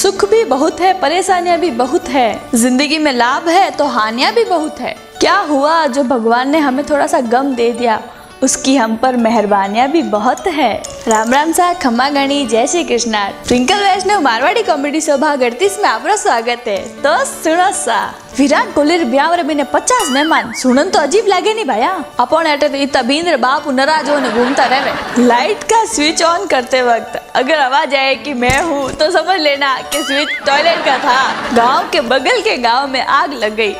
सुख भी बहुत है, परेशानियां भी बहुत है, जिंदगी में लाभ है तो हानियां भी बहुत है। क्या हुआ जो भगवान ने हमें थोड़ा सा गम दे दिया, उसकी हम पर मेहरबानियां भी बहुत है। राम राम सा, खम्मा गणी, जय श्री कृष्ण। ट्विंकल वैष्णव मारवाड़ी कॉमेडी शोभा 38 में आपका स्वागत है। तो सुनो सा, विराट कोहली ब्याह रे बिने 50 मेहमान सुनन तो अजीब लागे नहीं भाया। अपन एटे तो इतना बींद्र बाप नाराज होने घूमता रहे। लाइट का स्विच ऑन करते वक्त अगर आवाज आए कि मैं हूँ तो समझ लेना कि स्विच टॉयलेट का था। गाँव के बगल के गाँव में आग लग गई।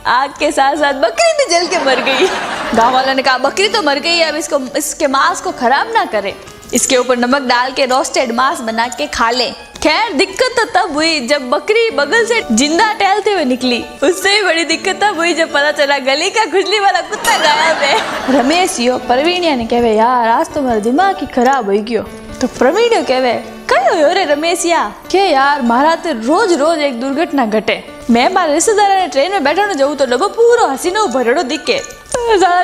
आग के साथ साथ बकरी भी जल के मर गई। गाँव वालों ने कहा बकरी तो मर गई है, अब इसके मांस को खराब ना करें, इसके ऊपर नमक डाल के रोस्टेड मांस बना के खा ले। खैर दिक्कत तो तब हुई जब बकरी बगल से जिंदा टहलते हुए निकली। उससे भी बड़ी दिक्कत तब हुई जब पता चला गली का खुजली वाला कुत्ता गायब है। रमेश यो प्रवीणिया ने कहवे यार आज तो मेरा दिमाग ही खराब हो गयो। तो प्रवीण कहवे कयो रे रमेशिया के यार मारा तो रोज रोज एक दुर्घटना घटे। मैं मारे रिश्तेदार ने ट्रेन में बैठा जाऊँ तो डब्बो पूरा हसीनो भरड़ो दिखे।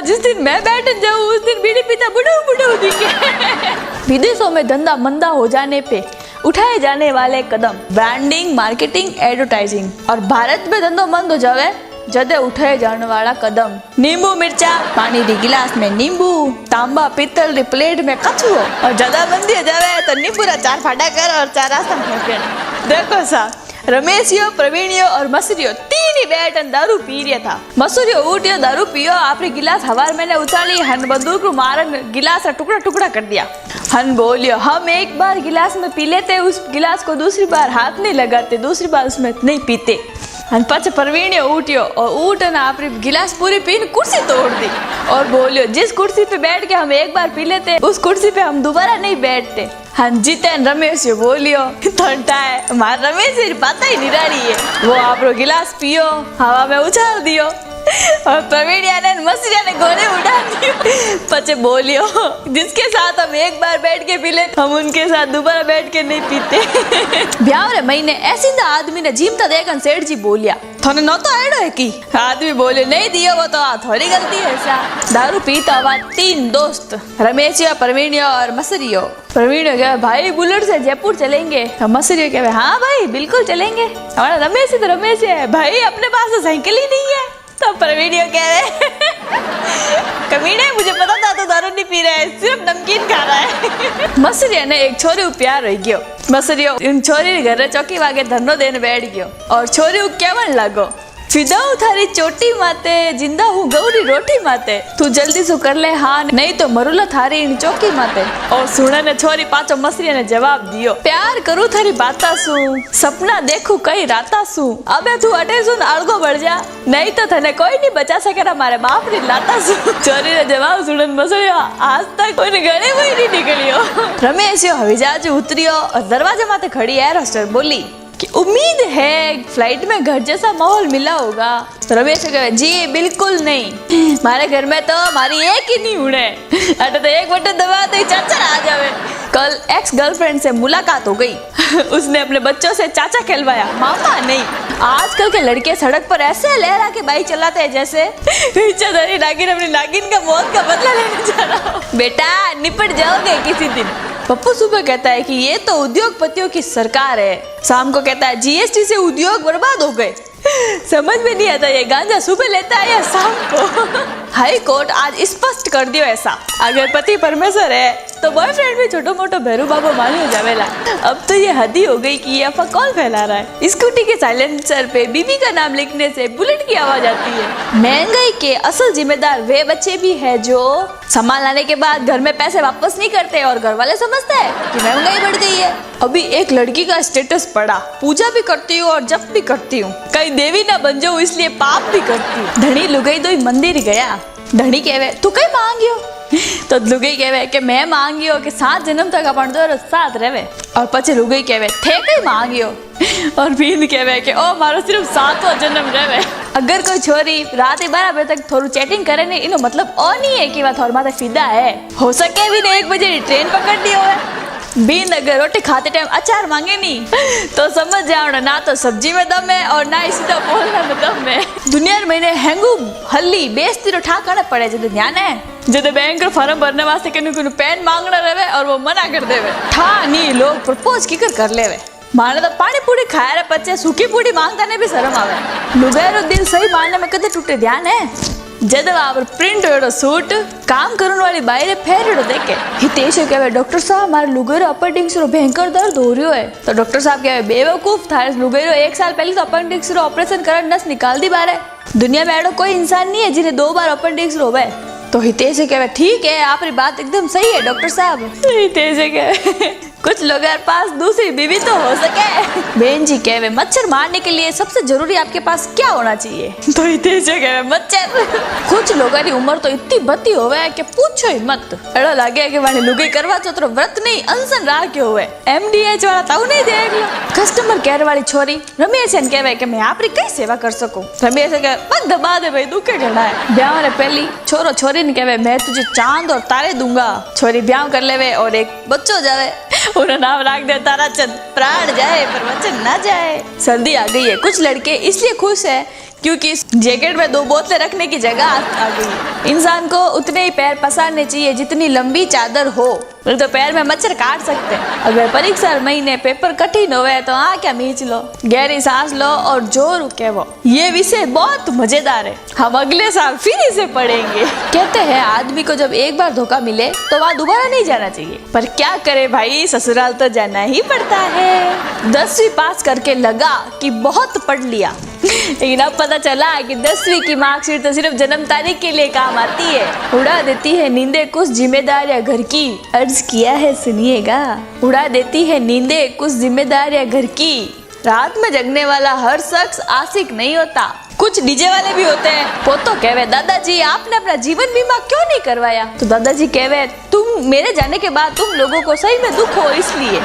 जिस दिन मैं बैठ जाऊँ उस दिन बीड़ी पीता बुढ़ऊ दिखे। विदेशों में धंधा मंदा हो जाने पे उठाए जाने वाले कदम ब्रांडिंग, मार्केटिंग, एडवर्टाइजिंग, और भारत में धंधो मंद हो जावे जदे उठाए जाने वाला कदम नींबू मिर्चा, पानी री गिलास में नींबू, तांबा पीतल री प्लेट में कछुओ, और ज्यादा मंदी हो जावे तो नींबू रा 4 फाटा कर और 4 रास्ता फेंक। देखो सा, रमेशियो, प्रवीणियो और मसूरियो तीन ही बैठ दारू पी रहा था। मसूरियो उठियो, दारू पियो, आपने गिलास हवार मैंने उछाली, हन बंदूक को मारन गिलास का टुकड़ा टुकड़ा कर दिया। हन बोलियो हम एक बार गिलास में पी लेते, उस गिलास को दूसरी बार हाथ नहीं लगाते, दूसरी बार उसमें नहीं पीते। हन पछ प्रवीणियो उठियो और उठ ना आपने गिलास पूरी पीन कुर्सी तोड़ दी और बोलियो जिस कुर्सी पे बैठ के हम एक बार पी लेते उस कुर्सी पे हम दोबारा नहीं बैठते। हाँ जीतेन रमेश बोलियो ठंडा है, हमारा रमेश बात ही निराली है, वो आप गिलास पियो, हवा में उछाल दियो और प्रवीणिया ने मसूरिया ने गोले उड़ा दियो। पचे बोलियो जिसके साथ हम एक बार बैठ के पी ले हम उनके साथ दोबारा बैठ के नहीं पीते। ब्याह रे महीने ऐसी आदमी ने जीमता देखन सेठ जी बोलिया थाने न तो एड़ो है की। आदमी बोले नहीं दियो वो तो थोड़ी गलती है सा। दारू पीता हुआ 3 दोस्त रमेशिया, प्रवीणिया और मसूरियो। प्रवीणिया कहे भाई बुलेट से जयपुर चलेंगे। मसूरियो कहे हाँ भाई बिल्कुल चलेंगे, हमारा रमेश तो रमेश है भाई, अपने पास तो साइकिल ही नहीं है। तो प्रवीणियो कह रहे कमीने मुझे पता था तो दारू नहीं पी रहा है, सिर्फ नमकीन खा रहा है। मसूरिया ने एक छोरी प्यार रह गयो। मसूरियो इन छोरी घर चौकी वागे धंधो देने बैठ गयो और छोरी केवन लागो फिदा थारी चोटी माते, जिंदा हूँ गौरी रोटी माते, तू जल्दी सु कर ले हाँ नहीं तो मरुला थारी इन चौकी माते। और सुने ने छोरी पाचो मसूरिया ने जवाब दियो प्यार करू थारी बाता सु, सपना देखू कई राता सु, अबे तू अटे सुन अलगो बढ़ जा नहीं तो थने कोई नहीं बचा सकेगा मारे बाप री लाता सु। छोरी ने जवाब सुनन मसूरिया आज तक कोई गले में नहीं निकलियो। रमेश हवाई उतरियो और दरवाजे माते खड़ी एयर होस्टेस बोली कि उम्मीद है फ्लाइट में घर जैसा माहौल मिला होगा। तो रमेश कहे जी बिल्कुल नहीं, हमारे घर में तो हमारी एक ही नहीं उड़े, अरे तो एक बटन दबा तो चाचा आ जावे। कल एक्स गर्लफ्रेंड से मुलाकात हो गई। उसने अपने बच्चों से चाचा कहलवाया, मामा नहीं। आजकल के लड़के सड़क पर ऐसे लहरा के बाइक चलाते हैं जैसे पीछे नागिन अपनी नागिन का मौत का बदला लेने जा रहा हो। बेटा निपट जाओगे किसी दिन। पप्पू सुबह कहता है कि ये तो उद्योगपतियों की सरकार है, शाम को कहता है जीएसटी से उद्योग बर्बाद हो गए। समझ में नहीं आता ये गांजा सुबह लेता है या शाम को। हाई कोर्ट आज स्पष्ट कर दियो ऐसा, अगर पति परमेश्वर है तो बॉयफ्रेंड भी छोटो मोटो भैरू बाबा मानी हो जावेला। अब तो ये हद ही हो गई कि ये अफवाह कौन फैला रहा है। स्कूटी के साइलेंसर पे बीबी का नाम लिखने से बुलेट की आवाज आती है। महंगाई के असल जिम्मेदार वे बच्चे भी है जो सामान लाने के बाद घर में पैसे वापस नहीं करते और घर वाले समझते हैं कि महंगाई बढ़ गई है। अभी एक लड़की का स्टेटस पड़ा, पूजा भी करती हूँ और जप भी करती हूँ, कहीं देवी ना बन जाऊँ इसलिए पाप भी करती हूँ। धनी लुगाई तो मंदिर गया, धनी कहवे तू कहीं मांगियो, तो लुगाई कहवे कि मैं मांगियो कि 7 जन्म तक अपन दोनों साथ रहे। और पछे लुगाई कहवे थे कहीं मांगियो, और बीन कहवे कि ओ मारो सिर्फ 7वां जन्म रहे। अगर कोई छोरी रात 12 बजे तक थोड़ी चैटिंग करे ने इनो मतलब ओ नहीं है कि वह थोड़ा माथे फिदा है। हो सके भी ने 1 बजे ट्रेन पकड़ ली हो। बीन अगर रोटी खाते टाइम अचार मांगे नहीं तो समझ जाओ ना तो सब्जी में दम है और ना ही सीधा बोलने में दम है। दुनिया में मैंने हैंगू हल्ली बेस्ती ठा करना पड़े जब ध्यान है जब बैंक फॉर्म भरने वास्ते पेन मांगना रहे और वो मना कर देवे ठा नहीं लोग प्रपोज की कर लेवे। माने तो पानी पूरी खाया रे बच्चे, सूखी पूरी मांगता ने भी शर्म आवे। लुगाई दिल सही मानने में कदे टूटे ध्यान है। जब आप प्रिंट होड़ो सूट काम करने वाली बाहर फेर देखे हितेश कहे डॉक्टर साहब हमारे लुगेरो अपेंडिक्स रो भयंकर दर्द हो रही है। तो डॉक्टर साहब कहे बेवकूफ थारे लुगेरो 1 साल पहले तो अपेंडिक्स रो ऑपरेशन कर नस निकाल दी बारे। दुनिया में ऐसा कोई इंसान नहीं है जिन्हें 2 बार अपेंडिक्स रोवे। तो हितेश कहे ठीक है आपकी बात एकदम सही है डॉक्टर साहब। हितेश कहे कुछ लोगों के पास दूसरी बीवी तो हो सके। बहन जी कहे मच्छर मारने के लिए सबसे जरूरी आपके पास क्या होना चाहिए। तो हितेश कहे मच्छर। कुछ लोगों की उम्र तो इतनी बत्ती होवे कि पूछो ही मत। ऐसा लगे कि वाले लुगाई करवा चौथ रो व्रत नहीं अनशन राख होवे। MDH वाला ताऊ नहीं देख लो। कस्टमर केयर वाली छोरी रमेश कहे कि मैं आपकी कई सेवा कर सकूं। रमेश कहे पग दबा दे भाई दुखे घना है। ब्याह रे पहली छोरो छोरी ने कहे मैं तुझे चांद और तारे दूंगा। छोरी ब्याह कर लेवे और एक बच्चो जावे। उन्हें नाम रख दे ताराचंद। प्राण जाए पर वचन ना जाए। सर्दी आ गई है। कुछ लड़के इसलिए खुश है क्योंकि जैकेट में 2 बोतलें रखने की जगह आ गई है। इंसान को उतने ही पैर पसारने चाहिए जितनी लंबी चादर हो, तो पैर में मच्छर काट सकते हैं। अगर परीक्षा महीने पेपर कठिन होवे तो क्या मीच लो, गहरी सांस लो और जोर रुके वो। ये विषय बहुत मजेदार है, हम अगले साल फिर इसे पढ़ेंगे। कहते हैं आदमी को जब एक बार धोखा मिले तो वहाँ दोबारा नहीं जाना चाहिए, पर क्या करे भाई ससुराल तो जाना ही पड़ता है। 10वीं पास करके लगा कि बहुत पढ़ लिया, लेकिन अब पता चला कि 10वीं की मार्कशीट तो सिर्फ जन्म तारीख के लिए काम आती है। उड़ा देती है नींदे कुछ जिम्मेदारियां घर की। अर्ज किया है सुनिएगा। उड़ा देती है नींदे कुछ जिम्मेदारियां घर की। रात में जगने वाला हर शख्स आशिक नहीं होता, कुछ डीजे वाले भी होते हैं। वो तो कहवे दादाजी आपने अपना जीवन बीमा क्यों नहीं करवाया। तो दादाजी कहवे तुम मेरे जाने के बाद तुम लोगों को सही में दुख हो इसलिए।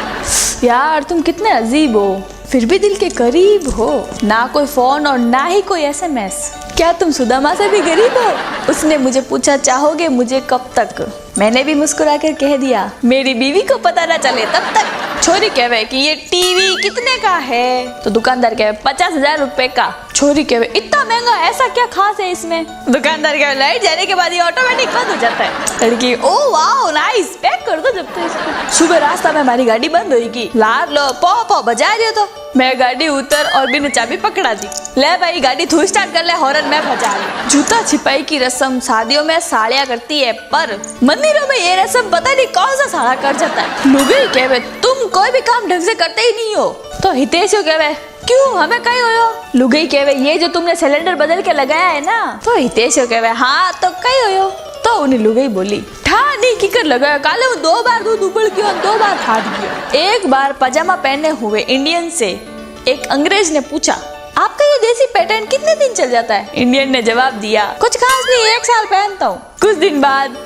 यार तुम कितने अजीब हो, फिर भी दिल के करीब हो। ना कोई फोन और ना ही कोई SMS। क्या तुम सुदामा से भी गरीब हो। उसने मुझे पूछा चाहोगे मुझे कब तक। मैंने भी मुस्कुरा कर कह दिया मेरी बीवी को पता ना चले तब तक। छोरी कहवे कि ये टीवी कितने का है। तो दुकानदार कहवे 50,000 रुपए का। छोरी कहवे इतना महंगा, ऐसा क्या खास है इसमें। दुकानदार कहवे लाइट जाने के बाद ये ऑटोमेटिक बंद हो जाता है। लड़की ओ वाओ नाइस, पैक कर दो जब तक इसको। सुबह रास्ता में हमारी गाड़ी बंद होगी, लार लो पौ पौ बजा रही हो। तो मैं गाड़ी उतर और बिना चाबी पकड़ा दी। ले भाई गाड़ी तू स्टार्ट कर ले, हॉर्न मैं बजा ली। जूता छिपाई की रस्म शादियों में साड़ियाँ करती है, पर मंदिरों में ये रस्म पता नहीं कौन सा साड़ा कर जाता है। लुगाई कहवे तुम कोई भी काम ढंग से करते ही नहीं हो। तो हितेश कहवे क्यों हमें कहीं हो। लुगाई कहवे ये जो तुमने सिलेंडर बदल के लगाया है ना। तो हितेश कहवे हाँ तो कहीं हो। तो उन्हें लुगाई बोली ठा नहीं की कर लगाया, काले वो 2 बार दूध उबल गया, 2 बार फाट गया। एक बार पजामा पहने हुए इंडियन से एक अंग्रेज ने पूछा आपका ये देसी पैटर्न कितने दिन चल जाता है। इंडियन ने जवाब दिया कुछ खास नहीं, 1 साल पहनता हूँ। कुछ दिन बाद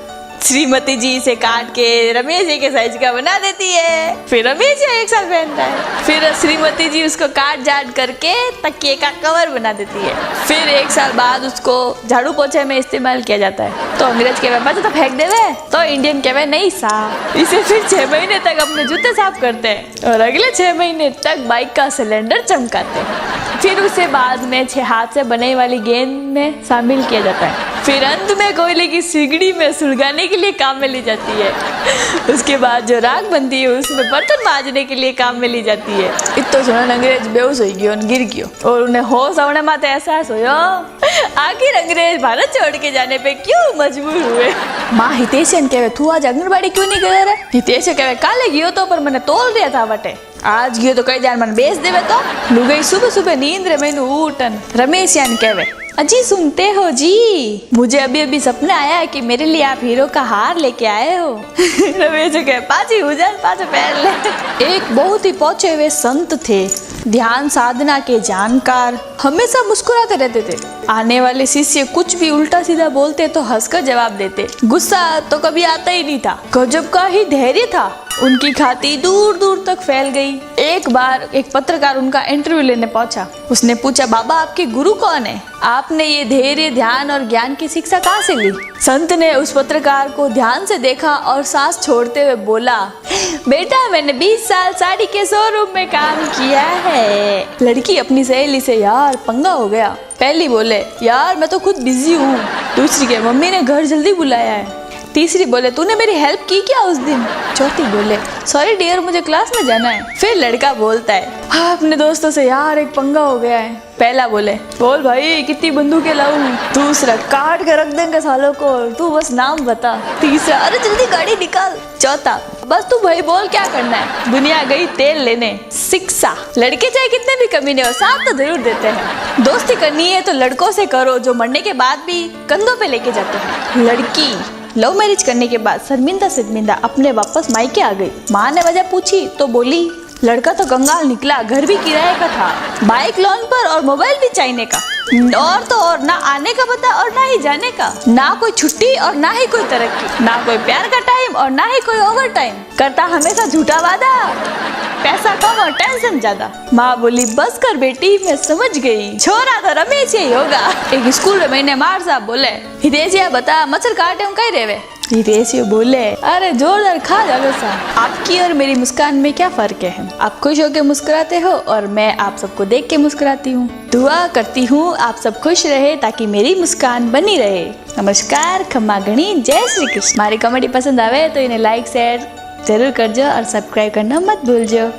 श्रीमती जी इसे काट के रमेश जी के साइज का बना देती है। फिर रमेश जी 1 साल पहनता है। फिर श्रीमती जी उसको काट जाट करके तकिए का कवर बना देती है। फिर 1 साल बाद उसको झाड़ू पोछे में इस्तेमाल किया जाता है। तो अंग्रेज के पास तो फेंक देवे। तो इंडियन कहवे नहीं साहब, इसे फिर 6 महीने तक अपने जूते साफ करते हैं और अगले 6 महीने तक बाइक का सिलेंडर चमकाते हैं। फिर उसे बाद में 6 हाथ से बने वाली गेंद में शामिल किया जाता है। फिर अंत में कोयले की सिगड़ी में सुलगाने के लिए काम में ली जाती है। उसके बाद जो राख बनती है उसमें बर्तन मांजने के लिए काम में ली जाती है। इतो सुनन अंग्रेज बेहोश हो गयो, गिर गयो और उन्हें होश आने माते एहसास होयो आखिर अंग्रेज भारत छोड़ के जाने पे क्यों मजबूर हुए। माँ हितेशन कहवे तू आज आंगनबाड़ी क्यों नहीं गया रे। हितेश कहवे काले गयो तो पर मैंने तोल दिया था वटे, आज गयो तो कई जान मन बेच देवे। तो लुगाई सुबह सुबह नींद रे मैंने उठन। रमेश यान कहवे अजी सुनते हो जी, मुझे अभी अभी सपना आया है कि मेरे लिए आप हीरो का हार लेके आए हो। रमेश कहे पाची उजल पाचे पहन ले। एक बहुत ही पहुंचे हुए संत थे, ध्यान साधना के जानकार, हमेशा मुस्कुराते रहते थे। आने वाले शिष्य कुछ भी उल्टा सीधा बोलते तो हंसकर जवाब देते, गुस्सा तो कभी आता ही नहीं था। गजब का ही धैर्य था, उनकी ख्याति दूर दूर तक फैल गई। एक बार एक पत्रकार उनका इंटरव्यू लेने पहुंचा। उसने पूछा बाबा आपके गुरु कौन है, आपने ये धैर्य ध्यान और ज्ञान की शिक्षा कहाँ से ली। संत ने उस पत्रकार को ध्यान से देखा और सांस छोड़ते हुए बोला बेटा मैंने 20 साल साड़ी के शोरूम में काम किया है। लड़की अपनी सहेली से यार पंगा हो गया। पहली बोले यार मैं तो खुद बिजी हूँ। दूसरी के मम्मी ने घर जल्दी बुलाया है। तीसरी बोले तूने मेरी हेल्प की क्या उस दिन। चौथी बोले सॉरी डियर मुझे क्लास में जाना है। फिर लड़का बोलता है हाँ अपने दोस्तों से यार एक पंगा हो गया है। पहला बोले बोल भाई कितनी बंदूकें लाऊं। दूसरा काट के रख देंगे सालों को, तू बस नाम बता। तीसरा अरे जल्दी गाड़ी निकाल। चौथा बस तू भाई बोल क्या करना है। दुनिया गई तेल लेने। शिक्षा लड़के चाहे कितने भी कमीने हो साथ तो जरूर देते हैं। दोस्ती करनी है तो लड़कों से करो जो मरने के बाद भी कंधों पे लेके जाते हैं। लड़की लव मैरिज करने के बाद शर्मिंदा अपने वापस मायके आ गई। माँ ने वजह पूछी तो बोली लड़का तो कंगाल निकला, घर भी किराए का था, बाइक लोन पर और मोबाइल भी चाइने का, और तो और ना आने का पता और ना ही जाने का, ना कोई छुट्टी और ना ही कोई तरक्की, ना कोई प्यार का टाइम और ना ही कोई ओवर टाइम, करता हमेशा झूठा वादा, पैसा कम और टेंशन ज्यादा। माँ बोली बस कर बेटी मैं समझ गई, छोरा तो रमेश ही होगा। एक स्कूल में मैंने मार साहब बोले हितेशिया बता मच्छर काटे हम कहीं रेवे। हितेशिया बोले अरे जोरदार खा जावे साहब। आपकी और मेरी मुस्कान में क्या फर्क है। आप खुश होकर मुस्कुराते हो और मैं आप सबको देख के मुस्कुराती हूँ। दुआ करती हूँ आप सब खुश रहे ताकि मेरी मुस्कान बनी रहे। नमस्कार, खम्मा गणी, जय श्री कृष्ण। हमारी कॉमेडी पसंद आवे तो इन्हें लाइक शेयर जरूर कर जो और सब्सक्राइब करना मत भूल जो।